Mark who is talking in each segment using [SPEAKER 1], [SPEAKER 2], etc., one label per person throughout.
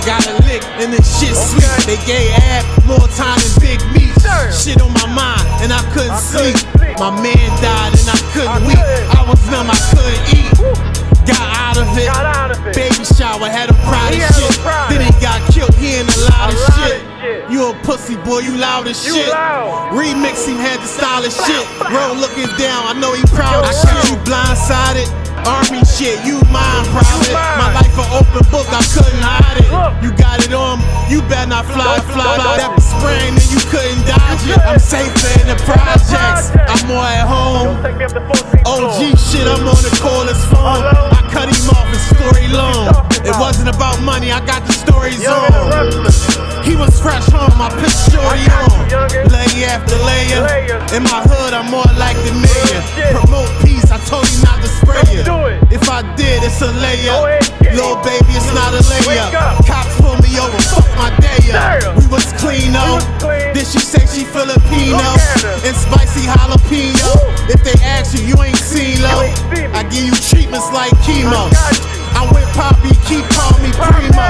[SPEAKER 1] got a lick and this shit sweet. They gave Ab more time than Big Meech. Shit on my mind and I couldn't sleep. My man died and I couldn't weep. I was numb, I couldn't eat. Got out of it. Baby shower, had a pride of shit. Then he got killed, he ain't a lot of shit. You a pussy boy, you loud as shit. Remix him, had the style of shit. Roll looking down, I know he proud of shit. You blindsided. Army shit, you mind private. My life an open book, I couldn't hide it. You got it on, you better not fly. That was spraying and you couldn't dodge it. I'm safer in the projects, I'm more at home. OG shit, I'm on the callers phone. I cut him off, his story long. It wasn't about money, I got the stories on. He was fresh home, I put shorty on. Layer after layer. In my hood, I'm more like the mayor. Promote peace, I told you not to spray it. If I did, it's a layup. Little baby, it's not a layup. Cops pull me over, fuck my day up. We was clean though. Then she say she Filipino and spicy jalapeno. If they ask you, you ain't seen low. I give you treatments like chemo. I'm with Poppy, keep calling me Primo.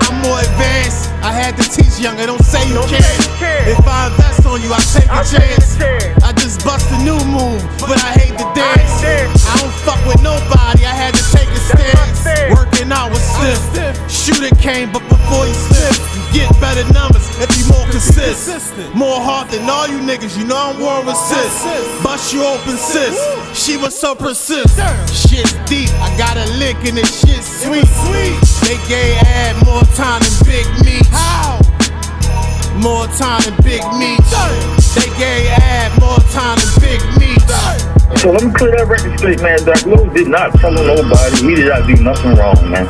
[SPEAKER 1] I'm more advanced, I had to teach younger, don't say you can't. If I invest on you, I take a chance. I just bust a new move, but I hate to dance. I don't fuck with nobody, I had to take a stance. Working out was stiff, shooter came, but before he slipped, you get better numbers if you more consistent. More heart than all you niggas, you know I'm war resist. Bust you open sis, she was so persist. Shit's deep, I got a lick and this shit's sweet. They gave Ab more time than Big Meech. More time than Big Meech. They gave Ab more time than Big Meech.
[SPEAKER 2] So let me clear that record straight, man. Doc Low did not tell nobody. He did not do nothing wrong, man.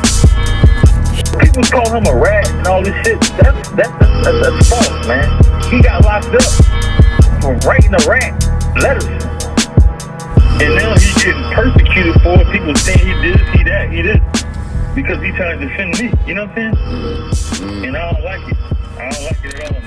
[SPEAKER 2] People call him a rat and all this shit. That's false, man. He got locked up for writing a rat letters. And now he's getting persecuted for it. People saying he did this, he that, he this. Because he trying to defend me. You know what I'm saying? And I don't like it. I don't like it at all.